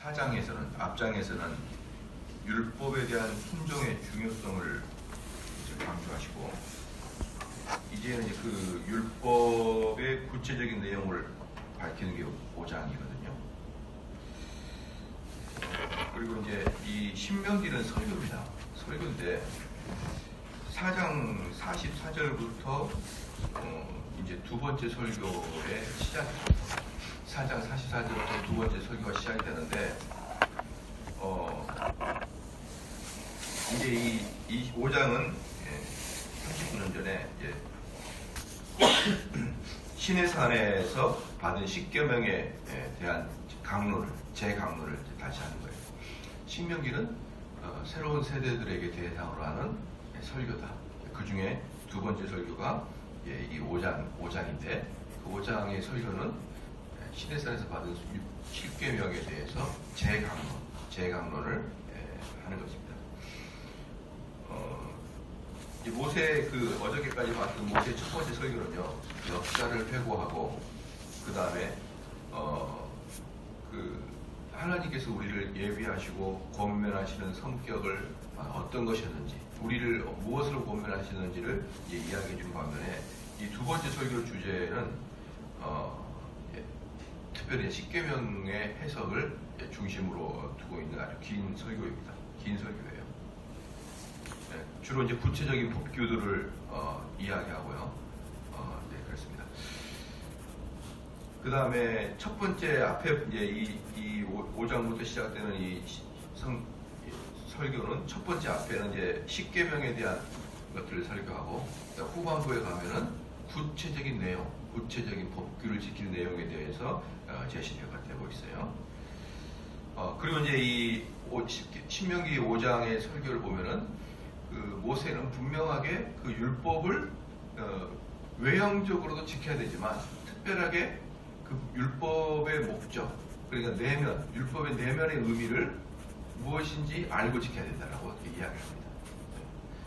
4장에서는 앞장에서는 율법에 대한 순종의 중요성을 이제 강조하시고 이제는 이제 그 율법의 구체적인 내용을 밝히는 게 5장이거든요. 그리고 이제 이 신명기는 설교입니다. 설교인데 4장 44절부터 이제 두 번째 설교의 시작입니다. 4장 44절부터 두 번째 설교가 시작이 되는데 이제 이 5장은 39년 전에 이제 시내산에서 받은 십계명에 대한 재강론을 다시 하는 거예요. 신명기는 새로운 세대들에게 대상으로 하는 설교다. 그 중에 두 번째 설교가 이 5장인데 그 5장의 설교는 시내산에서 받은 십계명에 대해서 재강론을 하는 것입니다. 모세 어저께까지 봤던 모세 첫 번째 설교는요, 역사를 회고하고 그 다음에 하나님께서 우리를 예비하시고 권면하시는 성격을 어떤 것이었는지, 우리를 무엇으로 권면하시는지를 이야기해 준 반면에 이 두 번째 설교 주제는 특별히 십계명의 해석을 중심으로 두고 있는 아주 긴 설교입니다. 긴 설교예요. 주로 이제 구체적인 법규들을 이야기하고요. 네, 그렇습니다. 그 다음에 첫 번째 앞에 이제 이 5장부터 시작되는 이 설교는 첫 번째 앞에는 이제 십계명에 대한 것들을 설교하고 후반부에 가면은 구체적인 내용, 구체적인 법규를 지키는 내용에 대해서 제시가 되고 있어요. 그리고 이제 이 신명기 5장의 설교를 보면은 모세는 분명하게 그 율법을 외형적으로도 지켜야 되지만 특별하게 그 율법의 목적, 그러니까 율법의 내면의 의미를 무엇인지 알고 지켜야 된다라고 이야기합니다.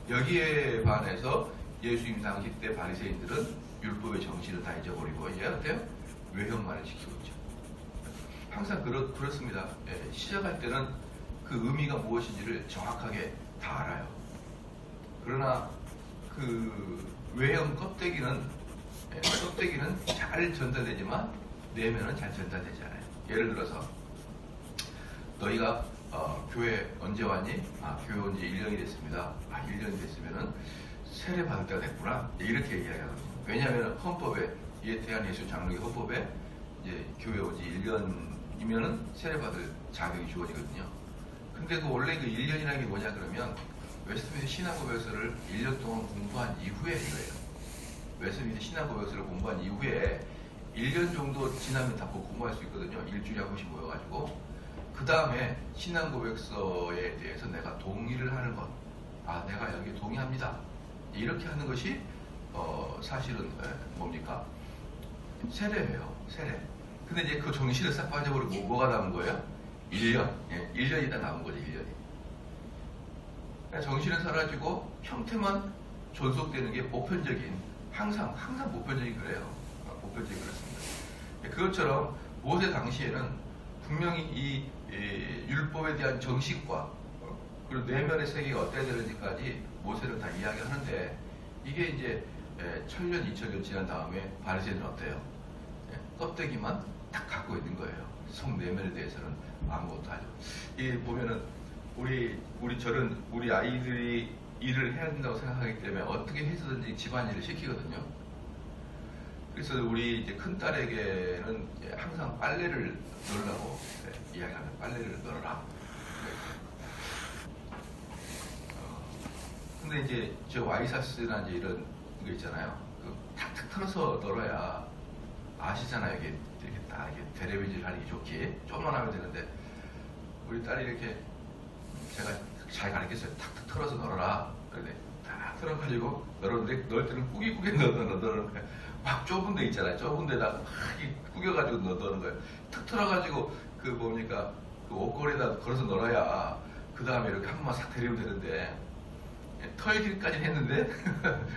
여기에 반해서 예수님 당시 때 바리새인들은 율법의 정신을 다 잊어버리고 이제 어때요? 외형만을 지키고 있죠. 항상 그렇습니다. 시작할 때는 그 의미가 무엇인지를 정확하게 다 알아요. 그러나 그 외형 껍데기는 잘 전달되지만 내면은 잘 전달되지 않아요. 예를 들어서 너희가 교회 언제 왔니? 교회 온 지 1년이 됐습니다. 1년이 됐으면은 세례 받을 때가 됐구나. 이렇게 이야기하거든요. 왜냐하면 헌법에 대한 예수 장로의 헌법에 이제 교회 온 지 1년이면은 세례 받을 자격이 주어지거든요. 근데 원래 그 1년이라는 게 뭐냐 그러면 웨스트민스터 신앙고백서를 1년 동안 공부한 이후에 이거예요. 웨스트민스터 신앙고백서를 공부한 이후에 1년 정도 지나면 다 공부할 수 있거든요. 일주일에 한 번씩 모여가지고 그 다음에 신앙고백서에 대해서 내가 동의를 하는 것, 내가 여기 동의합니다. 이렇게 하는 것이 사실은 뭡니까? 세례예요. 세례. 근데 이제 그 정신을 싹 빠져버리고 뭐가 남은 거예요? 1년. 1년이다 남은 거죠. 1년이. 정신은 사라지고 형태만 존속되는 게 보편적인, 항상 보편적인 그래요. 보편적인 그렇습니다. 그것처럼 모세 당시에는 분명히 이 율법에 대한 정식과 그리고 내면의 세계가 어때야 되는지까지 모세는 다 이야기하는데 이게 이제 1000년, 2000년 지난 다음에 바리새인은 어때요? 껍데기만 딱 갖고 있는 거예요. 속 내면에 대해서는 아무것도 하죠. 이 보면은 우리 아이들이 일을 해야 된다고 생각하기 때문에 어떻게 해서든지 집안일을 시키거든요. 그래서 우리 이제 큰 딸에게는 항상 빨래를 넣으라고 이야기하면 빨래를 넣어라. 근데 이제 저 와이사스나 이제 이런 거 있잖아요. 탁탁 털어서 널어야 아시잖아요. 이게 딱 이렇게 대레비질 하기 좋게 조금만 하면 되는데 우리 딸이 이렇게 제가 잘 가르쳤어요. 탁탁 털어서 널어라. 그런데 탁 털어가지고 널었는데 넣을 때는 꾸깃꾸깃 넣는 거예요. 막 좁은 데 있잖아요. 좁은 데다가 막 꾸겨가지고 넣는 거예요. 탁 털어가지고 그 옷걸이에다 걸어서 널어야 그 다음에 이렇게 한 번만 싹 데리면 되는데 털기까지 했는데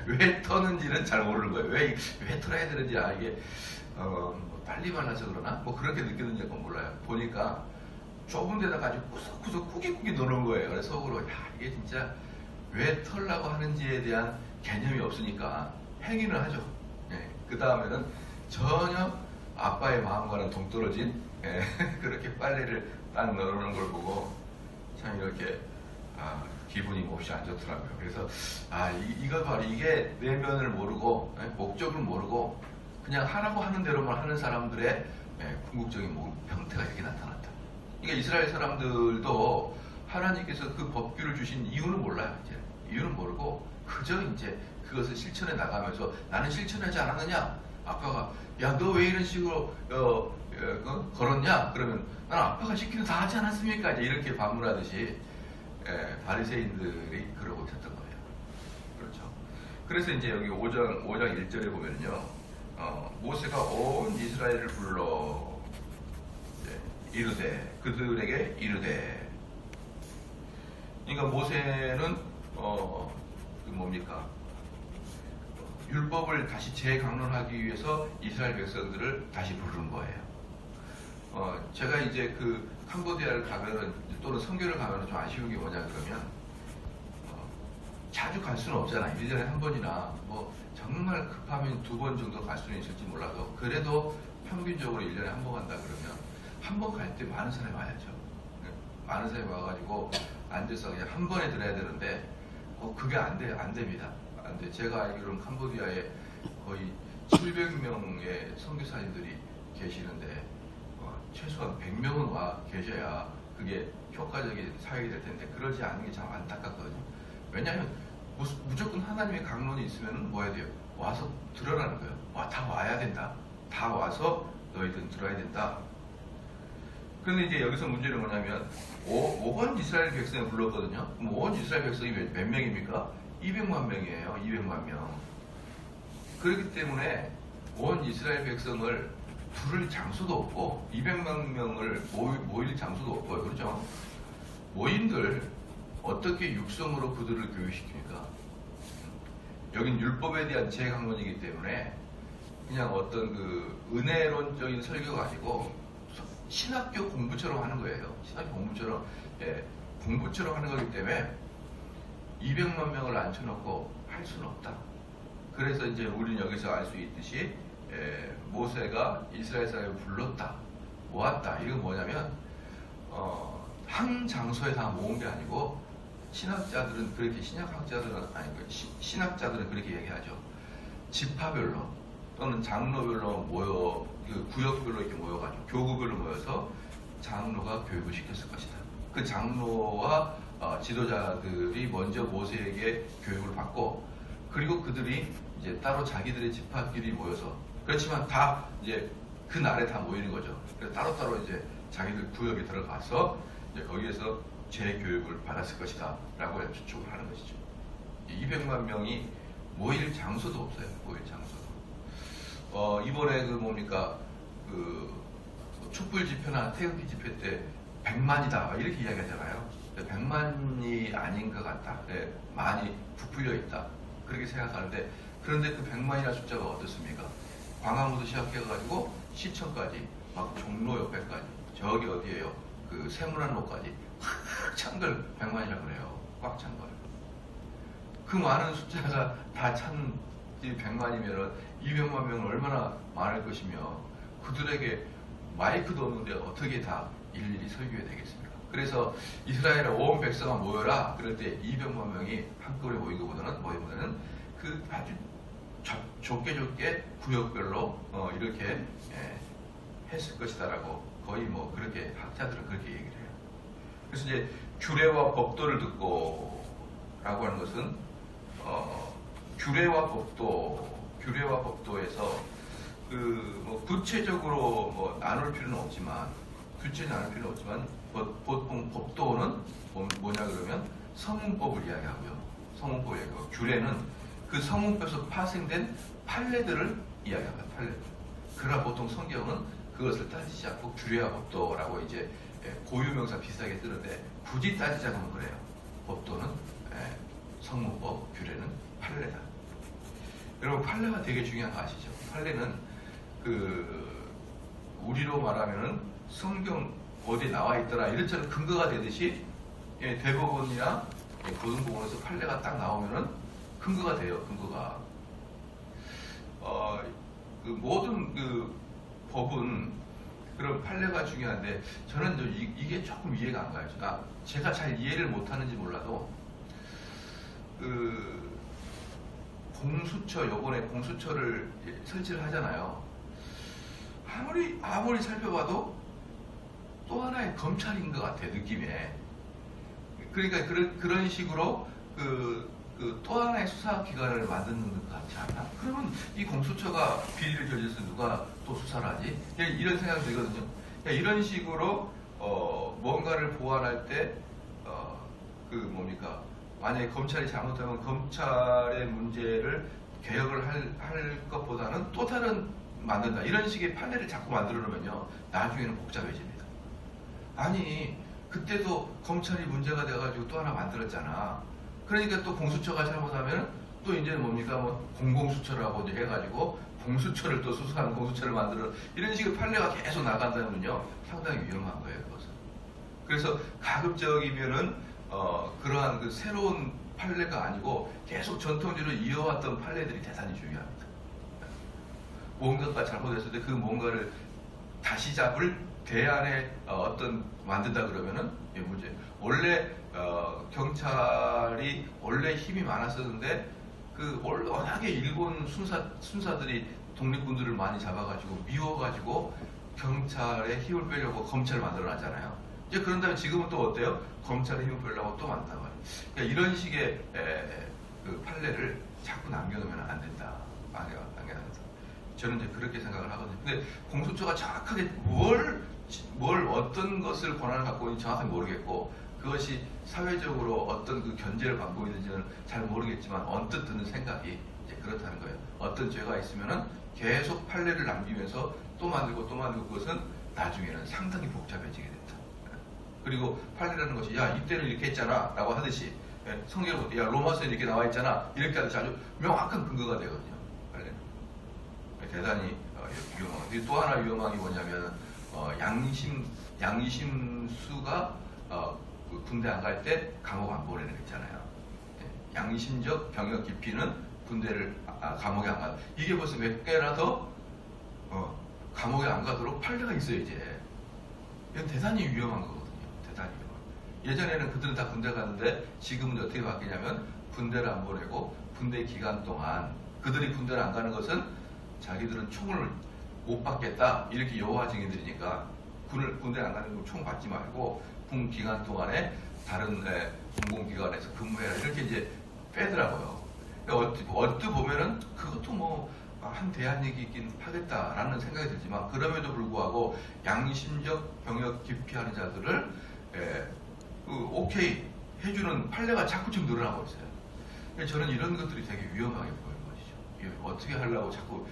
왜 터는지는 잘 모르는 거예요. 왜 털어야 되는지 이게 빨리 말라서 그러나 그렇게 느끼는지 몰라요. 보니까 좁은 데다가 아주 구석구석 꾸깃꾸깃 넣는 거예요. 그래서 속으로 야 이게 진짜 왜 털라고 하는지에 대한 개념이 없으니까 행위는 하죠. 예, 그 다음에는 전혀 아빠의 마음과는 동떨어진 그렇게 빨래를 딱 넣는 걸 보고 참 이렇게 기분이 몹시 안 좋더라고요. 그래서 이거 바로 이게 내면을 모르고 목적을 모르고 그냥 하라고 하는 대로만 하는 사람들의 궁극적인 형태가 이렇게 나타났다. 그러니까 이스라엘 사람들도 하나님께서 그 법규를 주신 이유는 몰라요. 이제 이유는 모르고 그저 이제 그것을 실천해 나가면서 나는 실천하지 않았느냐? 아빠가 야 너 왜 이런 식으로 걸었냐? 그러면 나는 아빠가 시키는 다 하지 않았습니까? 이제 이렇게 반문하듯이 바리새인들이 그러고 있었던 거예요. 그렇죠. 그래서 이제 여기 5장 1절에 보면요, 모세가 온 이스라엘을 불러 이르되 그들에게 이르되. 그러니까 모세는 뭡니까? 율법을 다시 재강론하기 위해서 이스라엘 백성들을 다시 부르는 거예요. 제가 이제 그 캄보디아를 가면은 또는 선교를 가면은 좀 아쉬운 게 뭐냐 그러면 자주 갈 수는 없잖아요. 1년에 한 번이나 뭐 정말 급하면 2번 정도 갈 수는 있을지 몰라도 그래도 평균적으로 1년에 한 번 간다 그러면 한 번 갈 때 많은 사람이 와야죠. 많은 사람이 와가지고 앉아서 그냥 한 번에 들어야 되는데 그게 안 됩니다. 안 돼. 제가 알기로는 캄보디아에 거의 700명의 선교사님들이 계시는데 최소한 100명은 와 계셔야 그게 효과적인 사역이 될 텐데 그러지 않은 게 참 안타깝거든요. 왜냐하면 무조건 하나님의 강론이 있으면 뭐 해야 돼요? 와서 들으라는 거예요. 다 와야 된다. 다 와서 너희들은 들어야 된다. 그런데 이제 여기서 문제는 뭐냐면 5번 이스라엘 백성을 불렀거든요. 그럼 5번 이스라엘 백성이 몇 명입니까? 200만 명이에요. 200만 명. 그렇기 때문에 5번 이스라엘 백성을 부를 장소도 없고 200만 명을 모일 장소도 없고요. 그렇죠? 모인들 어떻게 육성으로 그들을 교육시킵니까? 여긴 율법에 대한 재강론이기 때문에 그냥 어떤 그 은혜론적인 설교가 아니고 신학교 공부처럼 하는 거예요. 신학교 공부처럼 공부처럼 하는 거기 때문에 200만 명을 앉혀놓고 할 수는 없다. 그래서 이제 우리는 여기서 알 수 있듯이 모세가 이스라엘 사람을 불렀다, 모았다. 이건 뭐냐면 한 장소에 다 모은 게 아니고 신학자들은 그렇게 신학자들은 그렇게 얘기하죠. 지파별로 또는 장로별로 그 구역별로 이렇게 모여가지고 교구별로 모여서 장로가 교육을 시켰을 것이다. 그 장로와 지도자들이 먼저 모세에게 교육을 받고 그리고 그들이 이제 따로 자기들의 지파끼리 모여서 그렇지만 다 이제 그 날에 다 모이는 거죠. 그래서 따로따로 이제 자기들 구역에 들어가서 이제 거기에서 재교육을 받았을 것이다 라고 추측을 하는 것이죠. 200만 명이 모일 장소도 없어요. 모일 장소도. 이번에 그 촛불 집회나 태극기 집회 때 100만이다 이렇게 이야기하잖아요. 100만이 아닌 것 같다. 많이 부풀려 있다. 그렇게 생각하는데 그런데 그 100만이라는 숫자가 어떻습니까? 광화문부터 시작해가지고 시청까지 막 종로 옆에까지 저기 어디에요? 그 세문안로까지 꽉 찬 걸 100만이라고 그래요. 꽉 찬 걸. 그 많은 숫자가 다 찬 100만이면 200만 명은 얼마나 많을 것이며 그들에게 마이크도 없는데 어떻게 다 일일이 설교해야 되겠습니까? 그래서 이스라엘의 온 백성아 모여라. 그럴 때 200만 명이 한꺼번에 모인 것보다는 그 아주 좁게 구역별로 이렇게 했을 것이다라고 거의 그렇게 학자들은 그렇게 얘기를 해요. 그래서 이제 규례와 법도를 듣고라고 하는 것은 규례와 법도에서 구체적으로 나눌 필요는 없지만 보통 법도는 뭐냐 그러면 성문법을 이야기하고요. 성문법을 이야기하고 규례는 그 성문법에서 파생된 판례들을 이야기합니다. 판례들. 그러나 보통 성경은 그것을 따지지 않고 규례와 법도라고 이제 고유명사 비슷하게 뜨는데 굳이 따지자면 그래요. 법도는 성문법, 규례는 판례다. 여러분 판례가 되게 중요한 거 아시죠? 판례는 우리로 말하면은 성경 어디에 나와 있더라 이런처럼 근거가 되듯이 대법원이나 고등법원에서 판례가 딱 나오면은 근거가 돼요. 근거가 그 모든 그 법은 그런 판례가 중요한데 저는 이게 조금 이해가 안 가요. 제가 잘 이해를 못하는지 몰라도 그 공수처 요번에 공수처를 설치를 하잖아요. 아무리 살펴봐도 또 하나의 검찰인 것 같아 느낌에. 그러니까 그런 식으로 또 하나의 수사기관을 만드는 것 같지 않나? 그러면 이 공수처가 비리를 저질러서 누가 또 수사를 하지? 이런 생각이 들거든요. 이런 식으로 뭔가를 보완할 때 만약에 검찰이 잘못하면 검찰의 문제를 개혁을 할 것보다는 또 다른 만든다. 이런 식의 판례를 자꾸 만들어 놓으면요. 나중에는 복잡해집니다. 아니 그때도 검찰이 문제가 돼가지고 또 하나 만들었잖아. 그러니까 또 공수처가 잘못하면 또 이제 공공수처라고 이제 해가지고 공수처를 또 수사하는 공수처를 만들어 이런 식의 판례가 계속 나간다면요 상당히 위험한 거예요. 그것은. 그래서 가급적이면은 그러한 그 새로운 판례가 아니고 계속 전통적으로 이어왔던 판례들이 대단히 중요합니다. 뭔가가 잘못했을 때 그 뭔가를 다시 잡을 대안에 만든다 그러면은 문제. 원래 경찰이 원래 힘이 많았었는데 워낙에 일본 순사들이 독립군들을 많이 잡아가지고 미워가지고 경찰의 힘을 빼려고 검찰을 만들어놨잖아요. 이제 그런 다음에 지금은 또 어때요? 검찰의 힘을 빼려고 또 만든단 말이에요. 그러니까 이런 식의 그 판례를 자꾸 남겨놓으면 안 된다. 남겨놔야 된다. 저는 이제 그렇게 생각을 하거든요. 근데 공수처가 정확하게 어떤 것을 권한을 갖고 있는지 정확하게 모르겠고 그것이 사회적으로 어떤 그 견제를 받고 있는지는 잘 모르겠지만 언뜻 드는 생각이 이제 그렇다는 거예요. 어떤 죄가 있으면은 계속 판례를 남기면서 또 만들고 그것은 나중에는 상당히 복잡해지게 된다. 그리고 판례라는 것이 야 이때는 이렇게 했잖아 라고 하듯이 성경에 야 로마서에 이렇게 나와 있잖아 이렇게 하듯이 아주 명확한 근거가 되거든요. 판례는. 대단히 위험한. 또 하나 위험한 게 뭐냐면 양심수가 군대 안 갈 때 감옥 안 보내는 거 있잖아요. 양심적 병역 기피는 군대를 감옥에 안 가. 이게 벌써 몇 개나 더 감옥에 안 가도록 판례가 있어요 이제. 이건 대단히 위험한 거거든요. 대단히 위험한. 예전에는 그들은 다 군대 갔는데 지금은 어떻게 바뀌냐면 군대를 안 보내고 군대 기간 동안 그들이 군대를 안 가는 것은 자기들은 총을 못 받겠다 이렇게 여호와 증인들이니까 군대 안 가는 건 총 받지 말고 군 기간 동안에 다른 공공기관에서 근무해라 이렇게 이제 빼더라고요. 어떻게 보면은 그것도 한 대안이긴 하겠다라는 생각이 들지만 그럼에도 불구하고 양심적 병역 기피하는 자들을 오케이 해주는 판례가 자꾸 좀 늘어나고 있어요. 저는 이런 것들이 되게 위험하게 보이는 것이죠. 어떻게 하려고 자꾸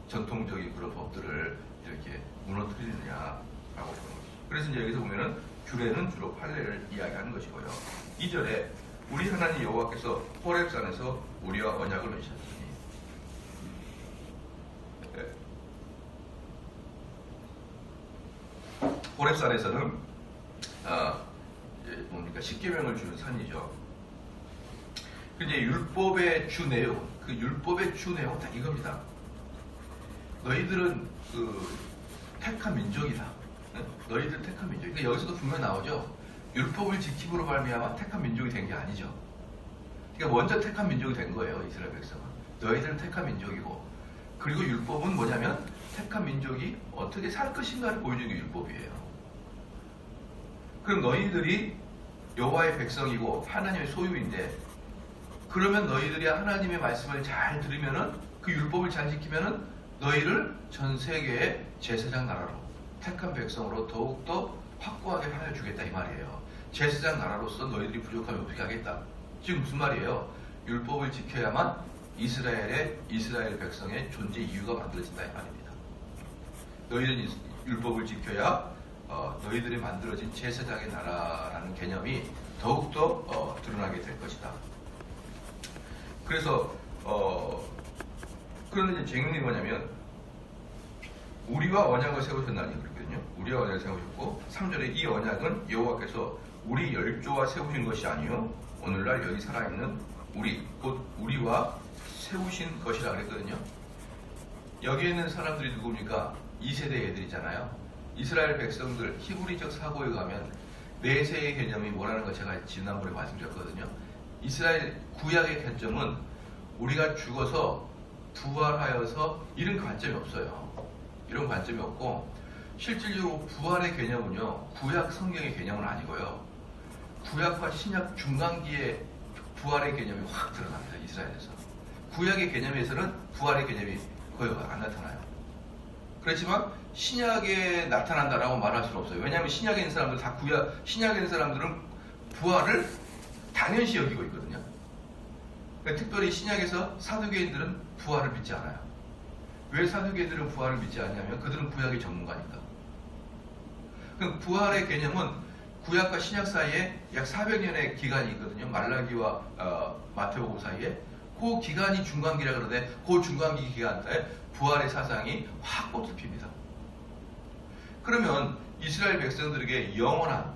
전통적인 그런 법들을 이렇게 무너뜨리느냐라고 보는 거죠. 그래서 이제 여기서 보면은 규례는 주로 판례를 이야기하는 것이고요. 2절에 우리 하나님 여호와께서 호렙산에서 우리와 언약을 맺으셨으니 호렙산에서는 십계명을 주는 산이죠. 근데 율법의 주 내용, 그 율법의 주 내용은 다 이겁니다. 너희들은 택한 민족이다. 너희들 택한 민족. 그러니까 여기서도 분명히 나오죠. 율법을 지킴으로 말미암아 택한 민족이 된 게 아니죠. 그러니까 먼저 택한 민족이 된 거예요. 이스라엘 백성은. 너희들은 택한 민족이고 그리고 율법은 뭐냐면 택한 민족이 어떻게 살 것인가를 보여주는 게 율법이에요. 그럼 너희들이 여호와의 백성이고 하나님의 소유인데 그러면 너희들이 하나님의 말씀을 잘 들으면은 그 율법을 잘 지키면은 너희를 전 세계의 제사장 나라로 택한 백성으로 더욱더 확고하게 하여 주겠다 이 말이에요. 제사장 나라로서 너희들이 부족하면 어떻게 하겠다. 지금 무슨 말이에요? 율법을 지켜야만 이스라엘 백성의 존재 이유가 만들어진다 이 말입니다. 너희들은 율법을 지켜야 너희들이 만들어진 제사장의 나라라는 개념이 더욱더 드러나게 될 것이다. 그래서 그런데 이제 재밌는 게 뭐냐면 우리와 언약을 세우셨나니 그랬거든요. 세우셨거든요. 우리와 언약을 세우셨고 3절에 이 언약은 여호와께서 우리 열조와 세우신 것이 아니요 오늘날 여기 살아있는 우리 곧 우리와 세우신 것이라 그랬거든요. 여기에 있는 사람들이 누굽니까? 2세대 애들이잖아요. 이스라엘 백성들 히브리적 사고에 가면 내세의 개념이 뭐라는 거 제가 지난번에 말씀드렸거든요. 이스라엘 구약의 개념은 우리가 죽어서 부활하여서 이런 관점이 없어요. 이런 관점이 없고 실질적으로 부활의 개념은요 구약 성경의 개념은 아니고요 구약과 신약 중간기에 부활의 개념이 확 들어갑니다. 이스라엘에서 구약의 개념에서는 부활의 개념이 거의 안 나타나요. 그렇지만 신약에 나타난다라고 말할 수는 없어요. 왜냐하면 신약에 있는 사람들 다 신약에 있는 사람들은 부활을 당연시 여기고 있거든요. 그러니까 특별히 신약에서 사두개인들은 부활을 믿지 않아요. 왜 사두개인들은 부활을 믿지 않냐면 그들은 구약의 전문가니까. 그럼 부활의 개념은 구약과 신약 사이에 약 400년의 기간이 있거든요. 말라기와 마태복음 사이에. 그 기간이 중간기라 그러는데 그 중간기 기간에 부활의 사상이 확 꽃을 핍니다. 그러면 이스라엘 백성들에게 영원한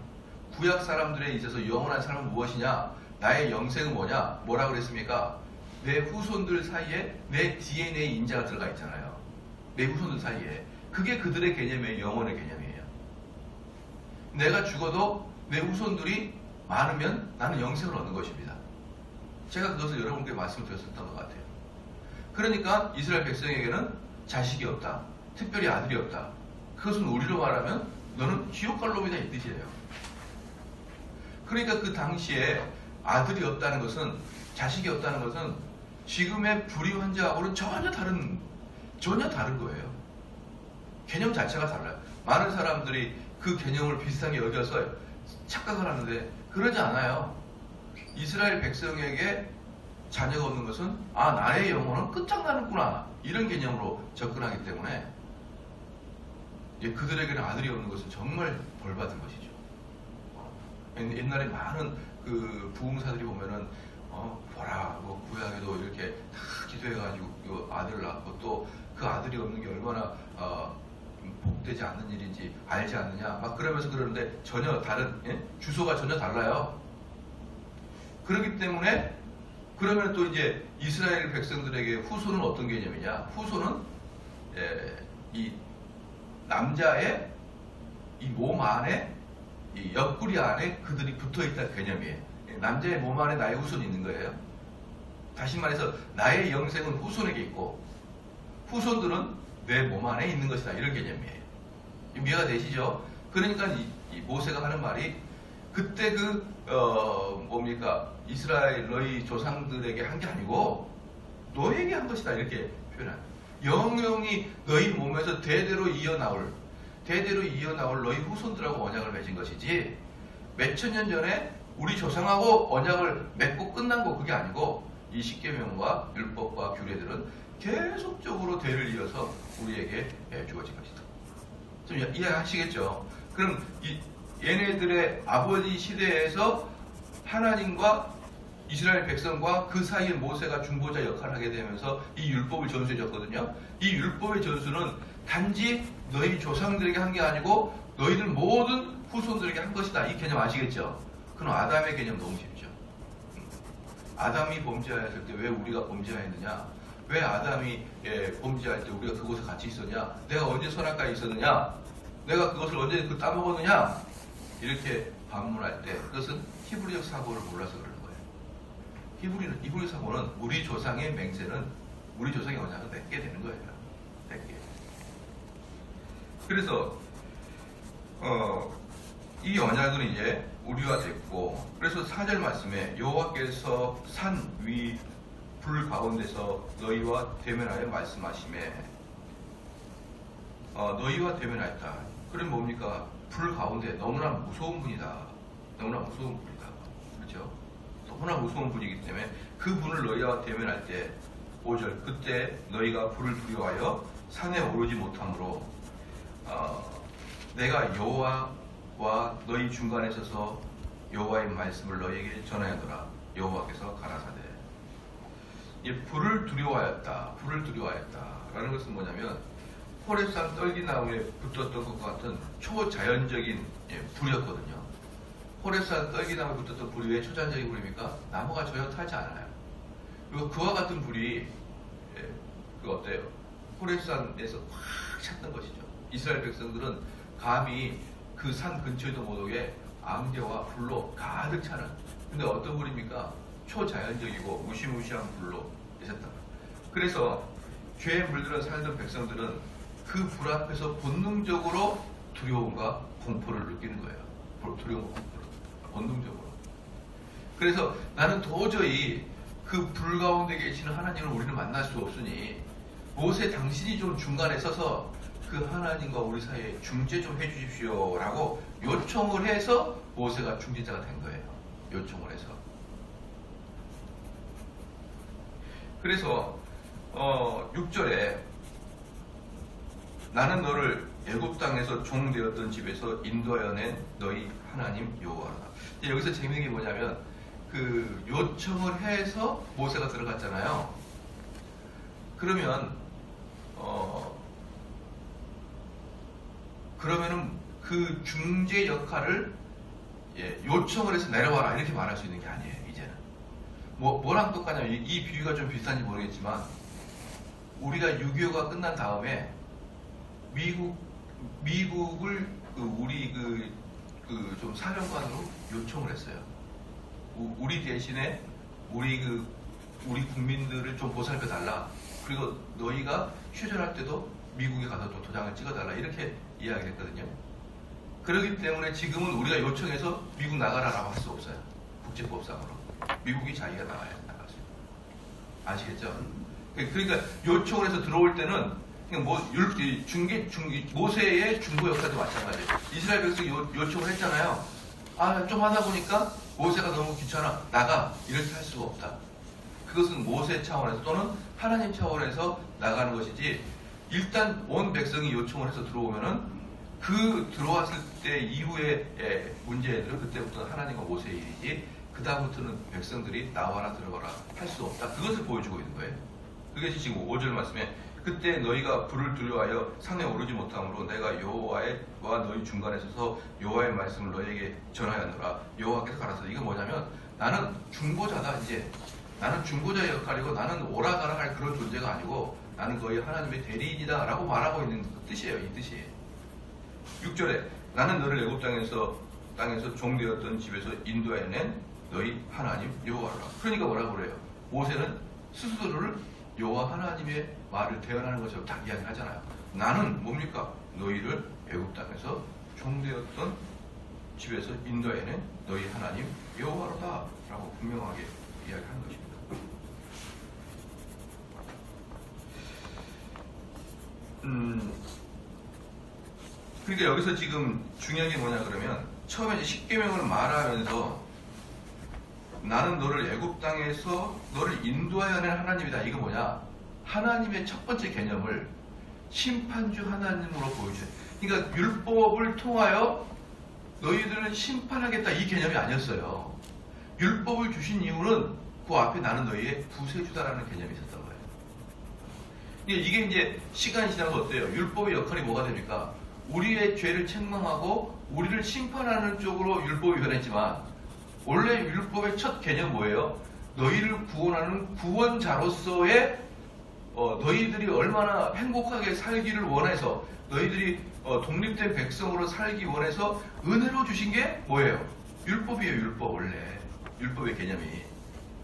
구약 사람들에 있어서 영원한 삶은 무엇이냐? 나의 영생은 뭐냐? 뭐라고 그랬습니까? 내 후손들 사이에 내 DNA 인자가 들어가 있잖아요. 내 후손들 사이에. 그게 그들의 개념이에요. 영혼의 개념이에요. 내가 죽어도 내 후손들이 많으면 나는 영생을 얻는 것입니다. 제가 그것을 여러분께 말씀드렸었던 것 같아요. 그러니까 이스라엘 백성에게는 자식이 없다. 특별히 아들이 없다. 그것은 우리로 말하면 너는 지옥 갈 놈이다 이 뜻이에요. 그러니까 그 당시에 아들이 없다는 것은 자식이 없다는 것은 지금의 불의 환자하고는 전혀 다른 거예요. 개념 자체가 달라요. 많은 사람들이 그 개념을 비슷하게 여겨서 착각을 하는데 그러지 않아요. 이스라엘 백성에게 자녀가 없는 것은 나의 영혼은 끝장나는구나 이런 개념으로 접근하기 때문에 그들에게는 아들이 없는 것은 정말 벌받은 것이죠. 옛날에 많은 그 부흥사들이 보면은 보라 뭐 구약에도 이렇게 다 기도해가지고 아들을 낳고 또 그 아들이 없는 게 얼마나 복되지 않는 일인지 알지 않느냐 막 그러면서 그러는데 전혀 다른 주소가 전혀 달라요. 그렇기 때문에 그러면 또 이제 이스라엘 백성들에게 후손은 어떤 개념이냐? 후손은 이 남자의 이 몸 안에 이 옆구리 안에 그들이 붙어있다는 개념이에요. 남자의 몸 안에 나의 후손이 있는 거예요. 다시 말해서 나의 영생은 후손에게 있고 후손들은 내 몸 안에 있는 것이다 이런 개념이에요. 이해가 되시죠? 그러니까 이 모세가 하는 말이 그때 뭡니까 이스라엘 너희 조상들에게 한 게 아니고 너에게 한 것이다 이렇게 표현합니다. 영영이 너희 몸에서 대대로 이어나올 너희 후손들하고 언약을 맺은 것이지 몇천 년 전에 우리 조상하고 언약을 맺고 끝난 거 그게 아니고 이 십계명과 율법과 규례들은 계속적으로 대를 이어서 우리에게 주어진 것이다. 좀 이해하시겠죠? 그럼 얘네들의 아버지 시대에서 하나님과 이스라엘 백성과 그 사이에 모세가 중보자 역할을 하게 되면서 이 율법을 전수해 줬거든요. 이 율법의 전수는 단지 너희 조상들에게 한 게 아니고 너희들 모든 후손들에게 한 것이다. 이 개념 아시겠죠? 그럼 아담의 개념 너무 쉽죠. 아담이 범죄하였을 때 왜 우리가 범죄하였느냐? 왜 아담이 범죄할 때 우리가 그곳에 같이 있었냐? 내가 언제 선악과에 있었느냐? 내가 그것을 언제 따먹었느냐? 이렇게 반문할 때 그것은 히브리적 사고를 몰라서 그러는 거예요. 히브리 사고는 우리 조상의 맹세는 우리 조상의 언약을 맺게 되는 거예요. 맺게. 그래서 이 언약은 이제 우리와 됐고 그래서 4절 말씀에 여호와께서 산 위 불 가운데서 너희와 대면하여 말씀하시매 너희와 대면하였다. 그럼 뭡니까? 불 가운데 너무나 무서운 분이다. 너무나 무서운 분이다. 그렇죠? 너무나 무서운 분이기 때문에 그 분을 너희와 대면할 때 5절 그때 너희가 불을 두려워하여 산에 오르지 못하므로 내가 여호와와 너희 중간에 서서 여호와의 말씀을 너희에게 전하였노라. 여호와께서 가라사대 이 불을 두려워하였다. 불을 두려워하였다. 라는 것은 뭐냐면 호렙산 떨기나무에 붙었던 것 같은 초자연적인 불이었거든요. 호렙산 떨기나무에 붙었던 불이 왜 초자연적인 불입니까? 나무가 전혀 타지 않아요. 그리고 그와 같은 불이 그 어때요? 호렙산에서 확 찼던 것이죠. 이스라엘 백성들은 감히 그 산 근처에도 못 오게 안개와 불로 가득 차는, 근데 어떤 불입니까? 초자연적이고 무시무시한 불로 있었다. 그래서 죄에 물들어 살던 백성들은 그 불 앞에서 본능적으로 두려움과 공포를 느끼는 거예요. 두려움과 공포를 본능적으로. 그래서 나는 도저히 그 불 가운데 계시는 하나님을 우리는 만날 수 없으니 모세 당신이 좀 중간에 서서 그 하나님과 우리 사이에 중재 좀 해주십시오 라고 요청을 해서 모세가 중재자가 된 거예요. 요청을 해서. 그래서 6절에 나는 너를 애굽 땅에서 종 되었던 집에서 인도하여 낸 너희 하나님 여호와라. 여기서 재미있는 게 뭐냐면 그 요청을 해서 모세가 들어갔잖아요. 그러면은 그 중재 역할을 요청을 해서 내려와라 이렇게 말할 수 있는 게 아니에요. 이제는 뭐랑 똑같냐면 이 비유가 좀 비슷한지 모르겠지만 우리가 6.25가 끝난 다음에 미국을 우리 좀 사령관으로 요청을 했어요. 우리 대신에 우리 국민들을 좀 보살펴 달라. 그리고 너희가 휴전할 때도 미국에 가서 또 도장을 찍어달라 이렇게 이야기했거든요. 그렇기 때문에 지금은 우리가 요청해서 미국 나가라라고 할 수 없어요. 국제법상으로 미국이 자기가 나갈 수 있어요. 아시겠죠? 그러니까 요청을 해서 들어올 때는 그냥 모세의 중보 역할도 마찬가지예요. 이스라엘 백성이 요청을 했잖아요. 좀 하다 보니까 모세가 너무 귀찮아 나가 이렇게 할 수가 없다. 그것은 모세 차원에서 또는 하나님 차원에서 나가는 것이지, 일단 온 백성이 요청을 해서 들어오면은 그 들어왔을 때 이후에 문제들은 그때부터 하나님과 모세의 일이지 그 다음부터는 백성들이 나와라 들어가라 할 수 없다. 그것을 보여주고 있는 거예요. 그게 지금 5절 말씀에 그때 너희가 불을 두려워하여 산에 오르지 못함으로 내가 여호와와 너희 중간에 서서 여호와의 말씀을 너희에게 전하였노라. 여호와께서 가라사대. 이건 뭐냐면 나는 중보자다. 이제 나는 중보자의 역할이고 나는 오라가라 할 그런 존재가 아니고 나는 거의 하나님의 대리인이다 라고 말하고 있는 뜻이에요. 이 뜻이에요. 6절에 나는 너를 애굽 땅에서 종되었던 집에서 인도해낸 너희 하나님 여호와라. 그러니까 뭐라고 그래요? 모세는 스스로를 여호와 하나님의 말을 대언하는 것처럼 딱 이야기하잖아요. 나는 뭡니까? 너희를 애굽 땅에서 종되었던 집에서 인도해낸 너희 하나님 여호와로다 라고 분명하게 이야기하는 것입니다. 그러니까 여기서 지금 중요한 게 뭐냐 그러면 처음에 십계명을 말하면서 나는 너를 애굽 땅에서 너를 인도하여 낸 하나님이다. 이거 뭐냐? 하나님의 첫 번째 개념을 심판주 하나님으로 보여줘요. 그러니까 율법을 통하여 너희들은 심판하겠다 이 개념이 아니었어요. 율법을 주신 이유는 그 앞에 나는 너희의 구세주다라는 개념이 있었던 거예요. 이게 이제 시간이 지나서 어때요? 율법의 역할이 뭐가 됩니까? 우리의 죄를 책망하고 우리를 심판하는 쪽으로 율법이 변했지만 원래 율법의 첫 개념 뭐예요? 너희를 구원하는 구원자로서의 너희들이 얼마나 행복하게 살기를 원해서 너희들이 독립된 백성으로 살기 원해서 은혜로 주신 게 뭐예요? 율법이에요. 율법. 원래 율법의 개념이.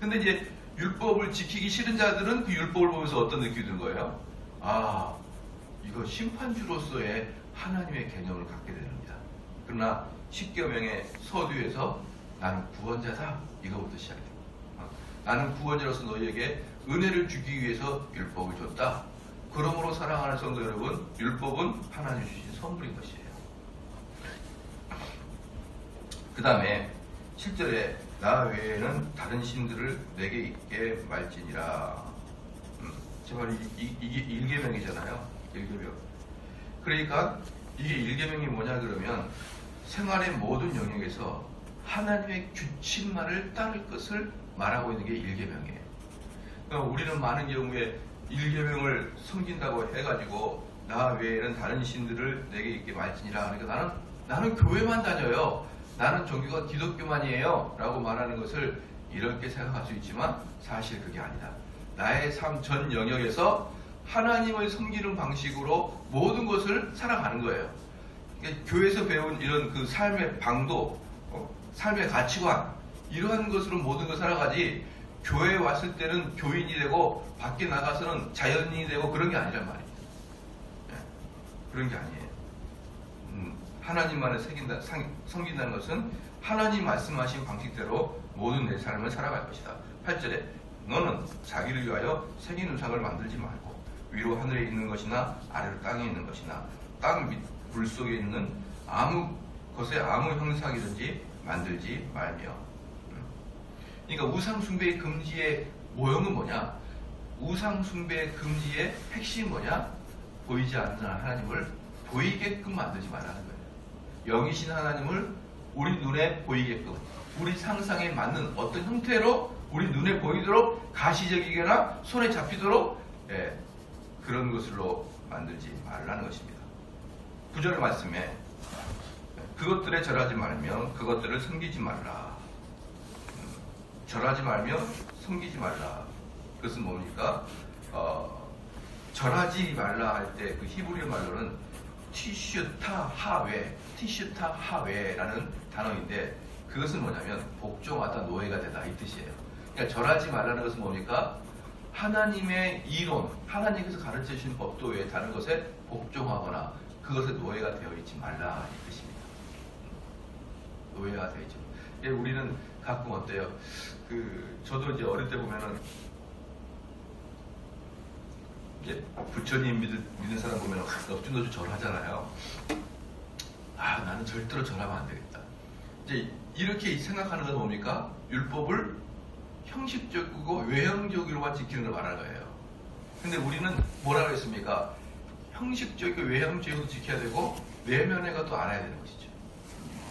근데 이제 율법을 지키기 싫은 자들은 그 율법을 보면서 어떤 느낌이 드는 거예요? 이거 심판주로서의 하나님의 개념을 갖게 됩니다. 그러나 십계명의 서두에서 나는 구원자다. 이거부터 시작됩니다. 나는 구원자로서 너희에게 은혜를 주기 위해서 율법을 줬다. 그러므로 사랑하는 성도 여러분, 율법은 하나님 주신 선물인 것이에요. 그 다음에 7절에 나 외에는 다른 신들을 내게 있게 말지니라. 제발 이게 1계명이잖아요. 1계명. 그러니까 이게 1계명이 뭐냐 그러면 생활의 모든 영역에서 하나님의 규칙만을 따를 것을 말하고 있는 게 1계명이에요. 그러니까 우리는 많은 경우에 1계명을 섬긴다고 해가지고 나 외에는 다른 신들을 내게 있게 말지니라. 그러니까 나는 교회만 다녀요. 나는 종교가 기독교만이에요. 라고 말하는 것을 이렇게 생각할 수 있지만 사실 그게 아니다. 나의 삶 전 영역에서 하나님을 섬기는 방식으로 모든 것을 살아가는 거예요. 그러니까 교회에서 배운 이런 그 삶의 방도, 삶의 가치관, 이러한 것으로 모든 걸 살아가지, 교회에 왔을 때는 교인이 되고 밖에 나가서는 자연인이 되고 그런 게 아니란 말이에요. 그런 게 아니에요. 하나님만을 섬긴다는 것은 하나님 말씀하신 방식대로 모든 내 삶을 살아갈 것이다. 8절에 너는 자기를 위하여 생긴 우상을 만들지 말고 위로 하늘에 있는 것이나 아래로 땅에 있는 것이나 땅 밑 불 속에 있는 아무 것에 아무 형상이든지 만들지 말며. 그러니까 우상 숭배의 금지의 모형은 뭐냐? 우상 숭배의 금지의 핵심이 뭐냐? 보이지 않는 하나님을 보이게끔 만들지 말라는 거예요. 영이신 하나님을 우리 눈에 보이게끔, 우리 상상에 맞는 어떤 형태로 우리 눈에 보이도록, 가시적이거나 손에 잡히도록 그런 것으로 만들지 말라는 것입니다. 9절 말씀에 그것들에 절하지 말며 그것들을 섬기지 말라. 절하지 말며 섬기지 말라. 그것은 뭡니까? 절하지 말라 할 때 그 히브리 말로는 티슈타하웨라는 단어인데, 그것은 뭐냐면 복종하다, 노예가 되다, 이 뜻이에요. 그러니까 절하지 말라는 것은 뭡니까? 하나님의 이론, 하나님께서 가르쳐 주신 법도 외에 다른 것에 복종하거나 그것에 노예가 되어 있지 말라, 이 뜻입니다. 노예가 되어 있지 말라. 우리는 가끔 어때요? 저도 이제 어릴 때 보면은 이제 부처님 믿는 사람 보면 넙죽넙죽 절하잖아요. 나는 절대로 절하면 안 되겠다. 이제 이렇게 생각하는 건 뭡니까? 율법을 형식적이고 외형적으로만 지키는 걸 말하는 거예요. 근데 우리는 뭐라고 했습니까? 형식적이고 외형적으로 지켜야 되고 내면에가 또 알아야 되는 것이죠.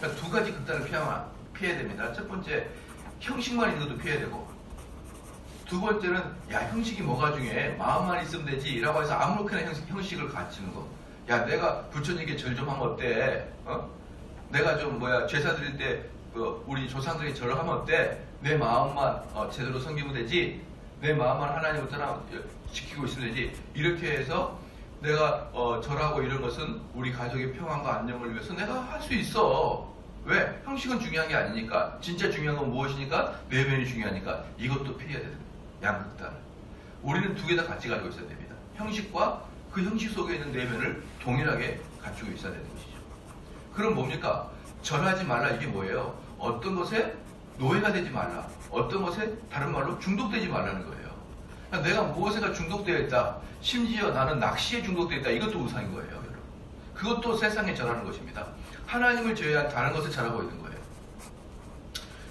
그러니까 두 가지 극단을 피해야 됩니다. 첫 번째, 형식만 있는 것도 피해야 되고, 두 번째는 형식이 뭐가 중요해? 마음만 있으면 되지 라고 해서 아무렇게나 형식을 갖추는 거. 내가 부처님께 절 좀 하면 어때? 내가 좀 제사 드릴 때 우리 조상들이 절을 하면 어때? 내 마음만 제대로 섬기면 되지, 내 마음만 하나님부터 지키고 있으면 되지. 이렇게 해서 내가 절하고 이런 것은 우리 가족의 평안과 안녕을 위해서 내가 할 수 있어. 왜? 형식은 중요한 게 아니니까. 진짜 중요한 건 무엇이니까? 내면이 중요하니까. 이것도 피해야 됩니다. 양극단을. 우리는 두 개 다 같이 가지고 있어야 됩니다. 형식과 그 형식 속에 있는 내면을 동일하게 갖추고 있어야 되는 것이죠. 그럼 뭡니까? 절하지 말라, 이게 뭐예요? 어떤 것에 노예가 되지 말라, 어떤 것에 다른 말로 중독되지 말라는 거예요. 그러니까 내가 무엇에가 중독되어 있다, 심지어 나는 낚시에 중독되어 있다, 이것도 우상인 거예요. 여러분. 그것도 세상에 절하는 것입니다. 하나님을 제외한 다른 것을 절하고 있는 거예요.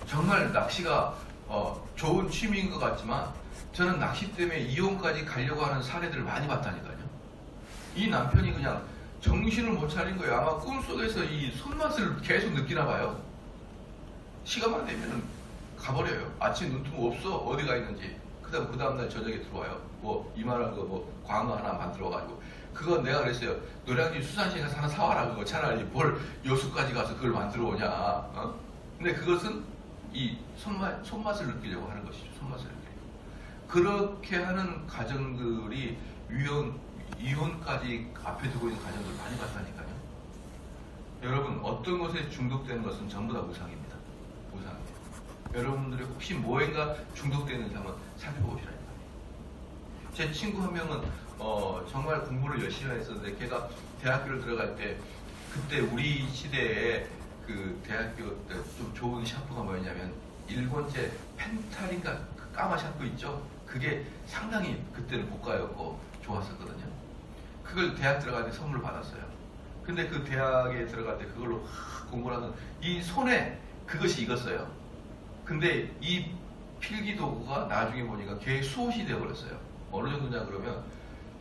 정말 낚시가 좋은 취미인 것 같지만 저는 낚시 때문에 이혼까지 가려고 하는 사례들을 많이 봤다니까요. 이 남편이 그냥 정신을 못 차린 거예요. 아마 꿈속에서 이 손맛을 계속 느끼나 봐요. 시간만 되면 가버려요. 아침 눈 뜨면 없어. 어디가 있는지. 그 다음날 저녁에 들어와요. 이만한 거 광어 하나 만들어가지고. 그거 내가 그랬어요. 노량진 수산시에 가서 하나 사와라. 그거 차라리 뭘 여수까지 가서 그걸 만들어 오냐. 근데 그것은 이 손맛을 느끼려고 하는 것이죠. 손맛을 느끼려고. 그렇게 하는 가정들이 이혼까지 앞에 두고 있는 가정들 많이 봤다니까요. 여러분, 어떤 것에 중독되는 것은 전부 다 우상입니다. 우상입니다. 여러분들이 혹시 뭐인가 중독되는지 한번 살펴보시라는 거예요. 제 친구 한 명은 정말 공부를 열심히 했었는데, 걔가 대학교를 들어갈 때, 그때 우리 시대에 그 대학교 때 좀 좋은 샴푸가 뭐였냐면 일본제 펜탈인가 그 까마 샴푸 있죠? 그게 상당히 그때는 고가였고 좋았었거든요. 그걸 대학 들어갈 때 선물로 받았어요. 근데 그 대학에 들어갈 때 그걸로 공부를 하는 이 손에 그것이 익었어요. 근데 이 필기도구가 나중에 보니까 걔 수옷이 되어버렸어요. 어느 정도냐 그러면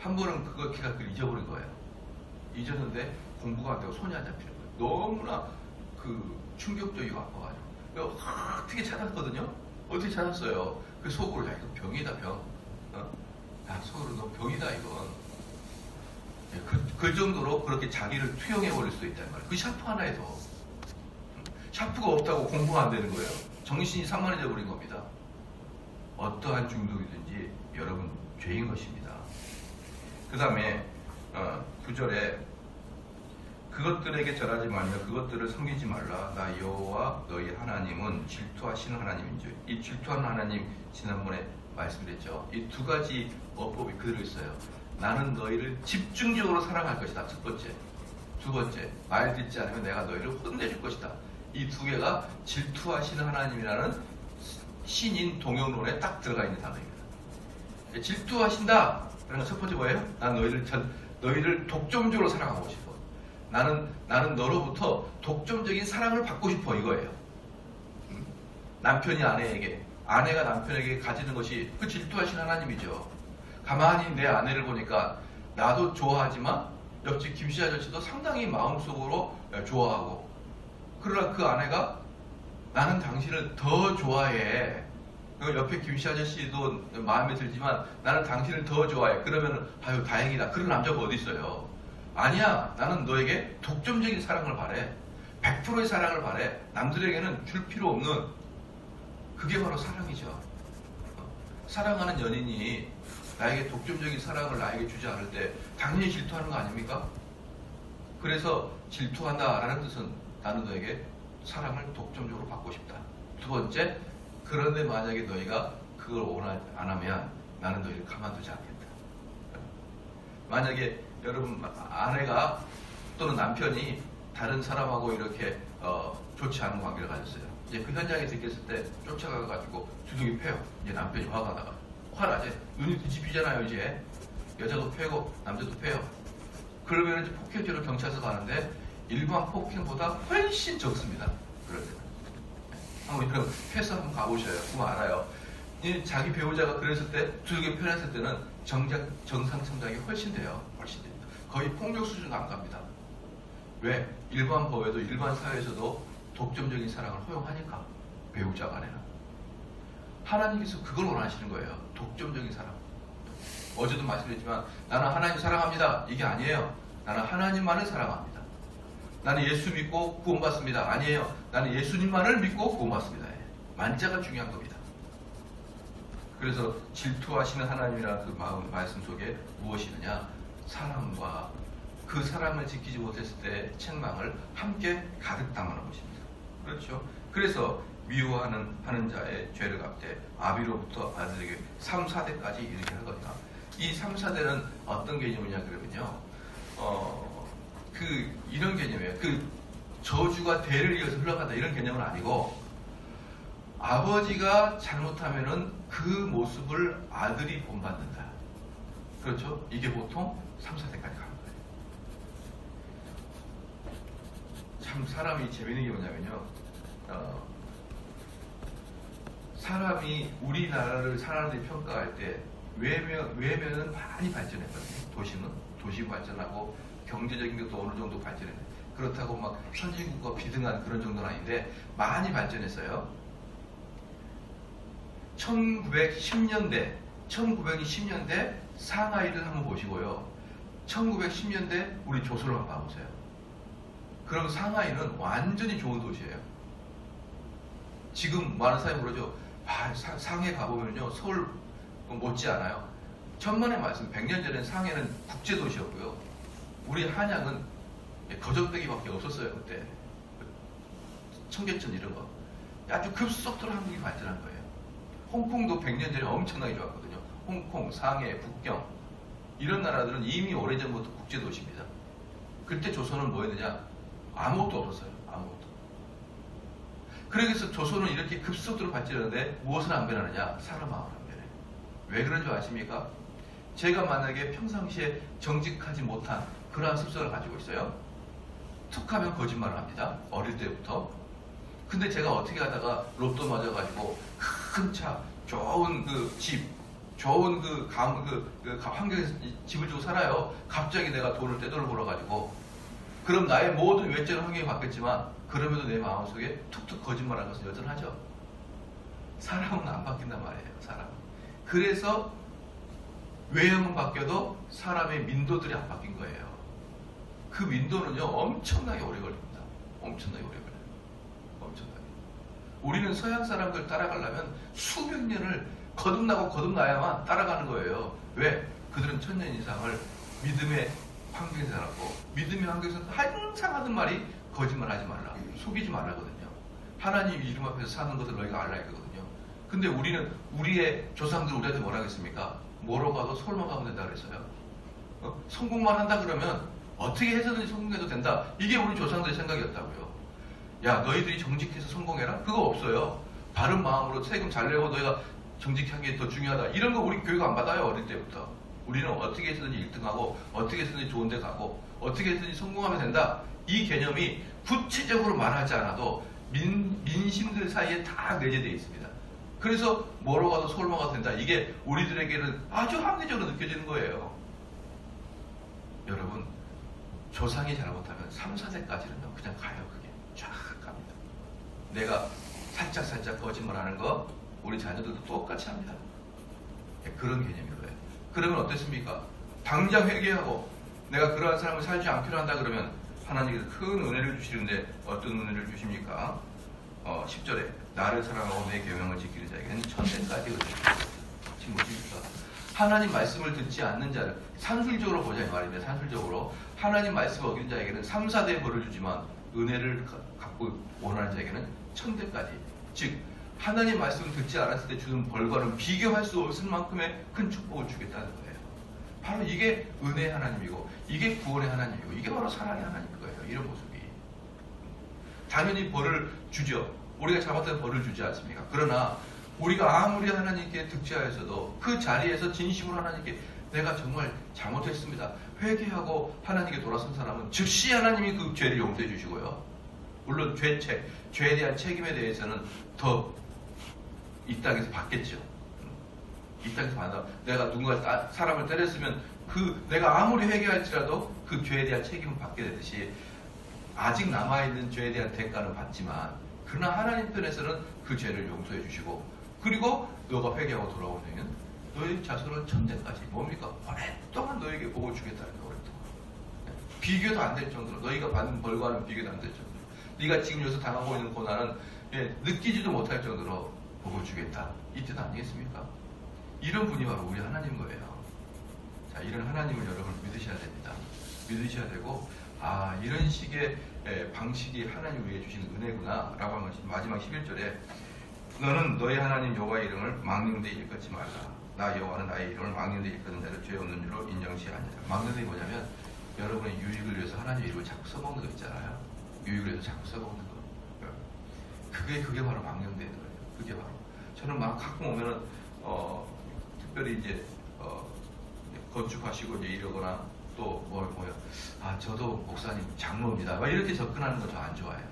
한 번은 걔가 그걸 잊어버린 거예요. 잊었는데 공부가 안 되고 손이 안 잡히는 거예요. 너무나 충격적이고 아파가지고. 어떻게 찾았거든요? 어떻게 찾았어요? 그 속으로, 이거 병이다, 병. 속으로 너 병이다, 이건. 그 정도로 그렇게 자기를 투영해 버릴 수 있다는 거예요. 그 샤프 하나에도. 샤프가 없다고 공부가 안 되는 거예요. 정신이 산만해져 버린 겁니다. 어떠한 중독이든지 여러분 죄인 것입니다. 그 다음에 9절에 그것들에게 절하지 말며 그것들을 섬기지 말라. 나 여호와 너희 하나님은 질투하시는 하나님인지. 이 질투하는 하나님 지난번에 말씀드렸죠. 이 두 가지 어법이 그대로 있어요. 나는 너희를 집중적으로 사랑할 것이다. 첫 번째. 두 번째, 말 듣지 않으면 내가 너희를 혼내줄 것이다. 이 두 개가 질투하시는 하나님이라는 신인 동영론에 딱 들어가 있는 단어입니다. 질투하신다. 그러면 첫 번째 뭐예요? 난 너희를 독점적으로 사랑하고 싶어. 나는 너로부터 독점적인 사랑을 받고 싶어. 이거예요. 남편이 아내에게, 아내가 남편에게 가지는 것이 그 질투하신 하나님이죠. 가만히 내 아내를 보니까 나도 좋아하지만 옆집 김씨 아저씨도 상당히 마음속으로 좋아하고, 그러나 그 아내가 나는 당신을 더 좋아해. 옆에 김씨 아저씨도 마음에 들지만 나는 당신을 더 좋아해. 그러면 아유 다행이다. 그런 남자가 어디 있어요? 아니야. 나는 너에게 독점적인 사랑을 바래. 100%의 사랑을 바래. 남들에게는 줄 필요 없는. 그게 바로 사랑이죠. 사랑하는 연인이 나에게 독점적인 사랑을 나에게 주지 않을 때 당연히 질투하는 거 아닙니까? 그래서 질투한다라는 뜻은 나는 너에게 사랑을 독점적으로 받고 싶다. 두 번째, 그런데 만약에 너희가 그걸 원하지 않으면 나는 너희를 가만두지 않겠다. 만약에 여러분 아내가 또는 남편이 다른 사람하고 이렇게 좋지 않은 관계를 가졌어요. 이제 그 현장에 들켰을 때 쫓아가가지고 두둑이 패요. 이제 남편이 화가 나가. 화나지. 눈이 뒤집히잖아요. 이제 여자도 패고 남자도 패요. 그러면 이제 폭행죄로 경찰서 가는데 일반 폭행보다 훨씬 적습니다. 그럴 때는. 한번 이런 회사 한번 가보셔요. 그럼 알아요. 자기 배우자가 그랬을 때, 두둑이 편했을 때는 정상 청장이 훨씬 돼요. 훨씬 됩니다. 거의 폭력 수준 안 갑니다. 왜? 일반 법에도 일반 사회에서도 독점적인 사랑을 허용하니까. 배우자 간에는. 하나님께서 그걸 원하시는 거예요. 독점적인 사랑. 어제도 말씀드렸지만 나는 하나님 사랑합니다. 이게 아니에요. 나는 하나님만을 사랑합니다. 나는 예수 믿고 구원받습니다. 아니에요. 나는 예수님만을 믿고 구원받습니다. 만자가 중요한 겁니다. 그래서 질투하시는 하나님이라는 그 말씀 속에 무엇이 있느냐? 사랑과 그 사랑을 지키지 못했을 때 책망을 함께 가득 담아놓은 것입니다. 그렇죠? 그래서 미워하는 자의 죄를 갚되 아비로부터 아들에게 3, 4대까지 이르게 할 것이다. 이 3, 4대는 어떤 개념이냐 그러면요. 이런 개념이에요. 저주가 대를 이어서 흘러간다 이런 개념은 아니고, 아버지가 잘못하면은 그 모습을 아들이 본받는다. 그렇죠? 이게 보통 3, 4대까지 가는 거예요. 참 사람이 재밌는 게 뭐냐면요. 사람이 우리나라를 사람들이 평가할 때 외면은 많이 발전했거든요. 도시 발전하고 경제적인 것도 어느 정도 발전했는데, 그렇다고 막 선진국과 비등한 그런 정도는 아닌데 많이 발전했어요. 1910년대 상하이를 한번 보시고요. 1910년대 우리 조선을 한번 봐보세요. 그럼 상하이는 완전히 좋은 도시예요. 지금 많은 사람이 그러죠. 상해 가보면요. 서울 못지 않아요. 천만의 말씀, 100년 전엔 상해는 국제도시였고요. 우리 한양은 거적대기밖에 없었어요. 그때 청계천 이런 거 아주 급속도로 한국이 발전한 거예요. 홍콩도 100년 전에 엄청나게 좋았거든요. 홍콩, 상해, 북경 이런 나라들은 이미 오래전부터 국제도시입니다. 그때 조선은 뭐였느냐? 아무것도 없었어요. 아무것도. 그래서 조선은 이렇게 급속도로 발전하는데 무엇을 안 변하느냐? 사람 마음을 안 변해요. 왜 그런 줄 아십니까? 제가 만약에 평상시에 정직하지 못한 그러한 습성을 가지고 있어요. 툭 하면 거짓말을 합니다. 어릴 때부터. 근데 제가 어떻게 하다가 로또 맞아가지고 큰 차, 좋은 집, 좋은 환경에서 집을 주고 살아요. 갑자기 내가 돈을 떼돈을 벌어가지고. 그럼 나의 모든 외적인 환경이 바뀌었지만 그럼에도 내 마음속에 툭툭 거짓말하는 것은 여전하죠. 사람은 안 바뀐단 말이에요. 사람은. 그래서 외형은 바뀌어도 사람의 민도들이 안 바뀐 거예요. 그 민도는요 엄청나게 오래 걸립니다. 엄청나게 오래 걸려요. 엄청나게. 우리는 서양 사람들 따라가려면 수백 년을 거듭나야만 따라가는 거예요. 왜? 그들은 1000년 이상을 믿음의 환경에서 살았고, 믿음의 환경에서 항상 하는 말이 거짓말하지 말라, 속이지 말라거든요. 하나님 이름 앞에서 사는 것을 너희가 알라 이거거든요. 근데 우리는 우리의 조상들 우리한테 뭐라 하겠습니까? 뭐로 가도 서울만 가면 된다 그랬어요. 성공만 한다 그러면 어떻게 해서든지 성공해도 된다. 이게 우리 조상들의 생각이었다고요. 야, 너희들이 정직해서 성공해라? 그거 없어요. 바른 마음으로 세금 잘 내고 너희가 정직한 게 더 중요하다. 이런 거 우리 교육 안 받아요. 어릴 때부터. 우리는 어떻게 해서든지 1등하고 어떻게 해서든지 좋은 데 가고 어떻게 해서든지 성공하면 된다. 이 개념이 구체적으로 말하지 않아도 민심들 사이에 다 내재되어 있습니다. 그래서 뭐로 가도 서울만 가도 된다. 이게 우리들에게는 아주 합리적으로 느껴지는 거예요. 여러분, 조상이 잘못하면 3, 4대까지는요 그냥 가요. 그게 쫙 갑니다. 내가 살짝 거짓말하는 거 우리 자녀들도 똑같이 합니다. 그런 개념인 거예요. 그러면 어떻습니까? 당장 회개하고 내가 그러한 삶을 살지 않기로 한다 그러면 하나님께서 큰 은혜를 주시는데 어떤 은혜를 주십니까? 10절에 나를 사랑하고 내 계명을 지키는 자에게는 천대까지 은혜를 주십니다. 지금 뭐십니까? 하나님 말씀을 듣지 않는 자를 산술적으로 보자 이 말입니다. 산술적으로 하나님 말씀을 어긴 자에게는 3, 4대의 벌을 주지만 은혜를 갖고 원하는 자에게는 천대까지, 즉 하나님 말씀을 듣지 않았을 때 주는 벌과는 비교할 수 없을 만큼의 큰 축복을 주겠다는 거예요. 바로 이게 은혜의 하나님이고 이게 구원의 하나님이고 이게 바로 사랑의 하나님인 거예요. 이런 모습이. 당연히 벌을 주죠. 우리가 잘못된 벌을 주지 않습니까? 그러나 우리가 아무리 하나님께 득죄하여서도 그 자리에서 진심으로 하나님께 내가 정말 잘못했습니다. 회개하고 하나님께 돌아선 사람은 즉시 하나님이 그 죄를 용서해 주시고요. 물론 죄에 대한 책임에 대해서는 더 이 땅에서 받겠죠. 이 땅에서 받아. 내가 누군가 사람을 때렸으면 내가 아무리 회개할지라도 그 죄에 대한 책임을 받게 되듯이 아직 남아있는 죄에 대한 대가는 받지만 그러나 하나님 편에서는 그 죄를 용서해 주시고 그리고 너가 회개하고 돌아오면 너희 자손은 천대까지 뭡니까? 오랫동안 너에게 복을 주겠다는 거예요. 오랫동안. 비교도 안 될 정도로 너희가 받는 벌과는 비교도 안 될 정도로 네가 지금 여기서 당하고 있는 고난은 느끼지도 못할 정도로 복을 주겠다. 이 뜻 아니겠습니까? 이런 분이 바로 우리 하나님 거예요. 자, 이런 하나님을 여러분 믿으셔야 됩니다. 믿으셔야 되고 이런 식의 방식이 하나님 위해 주신 은혜구나 라고 하는 것이 마지막 11절에 너는 너희 하나님 여호와의 이름을 망령되이 일컫지 말라. 나 여호와는 나의 이름을 망령되이 일컫는 자를 죄 없는 줄로 인정치 아니라. 망령되이 뭐냐면 여러분의 유익을 위해서 하나님의 이름을 자꾸 써먹는 거 있잖아요. 유익을 위해서 자꾸 써먹는 거. 그게 바로 망령되이 거예요. 그게 바로. 저는 막 가끔 오면은 특별히 이제 건축하시고 이제 이러거나 또 저도 목사님 장로입니다. 막 이렇게 접근하는 거 저 안 좋아해요.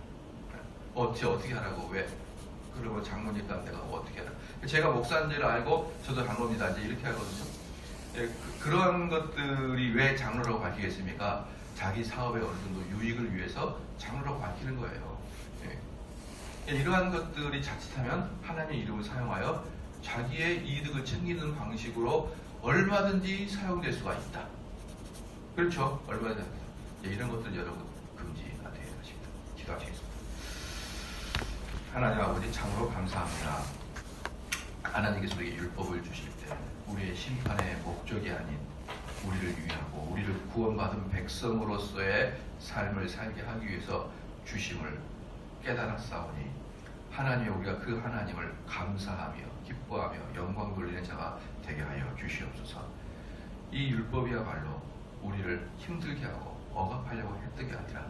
어떻게 하라고 왜? 그리고 장로니까 내가 어떻게 하라? 제가 목사인 줄 알고 저도 장로입니다. 이제 이렇게 하거든요. 그런 것들이 왜 장로라고 밝히겠습니까? 자기 사업에 어느 정도 유익을 위해서 장로라고 밝히는 거예요. 이러한 것들이 자칫하면 하나님의 이름을 사용하여 자기의 이득을 챙기는 방식으로 얼마든지 사용될 수가 있다. 그렇죠? 얼마든지. 이런 것들 여러분 금지가 되어야 하십니다. 기도하시겠습니다. 하나님 아버지 참으로 감사합니다. 하나님께서 우리에게 율법을 주실 때 우리의 심판의 목적이 아닌 우리를 위하고 우리를 구원받은 백성으로서의 삶을 살게 하기 위해서 주심을 깨달았사오니 하나님의 우리가 그 하나님을 감사하며 기뻐하며 영광 돌리는 자가 되게 하여 주시옵소서. 이 율법이야말로 우리를 힘들게 하고 억압하려고 했던 게 아니라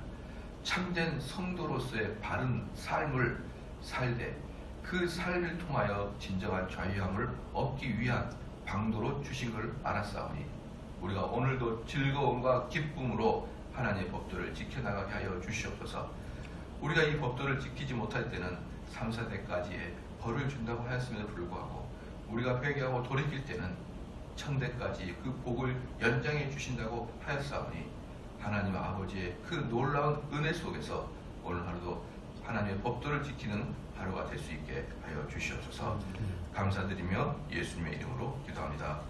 참된 성도로서의 바른 삶을 살되 그 삶을 통하여 진정한 자유함을 얻기 위한 방도로 주신 것을 알았사오니 우리가 오늘도 즐거움과 기쁨으로 하나님의 법도를 지켜나가게 하여 주시옵소서. 우리가 이 법도를 지키지 못할 때는 3, 4대까지의 벌을 준다고 하였음에도 불구하고 우리가 회개하고 돌이킬 때는 천대까지 그 복을 연장해 주신다고 하였사오니 하나님 아버지의 그 놀라운 은혜 속에서 오늘 하루도 하나님의 법도를 지키는 하루가 될 수 있게 하여 주시옵소서. 감사드리며 예수님의 이름으로 기도합니다.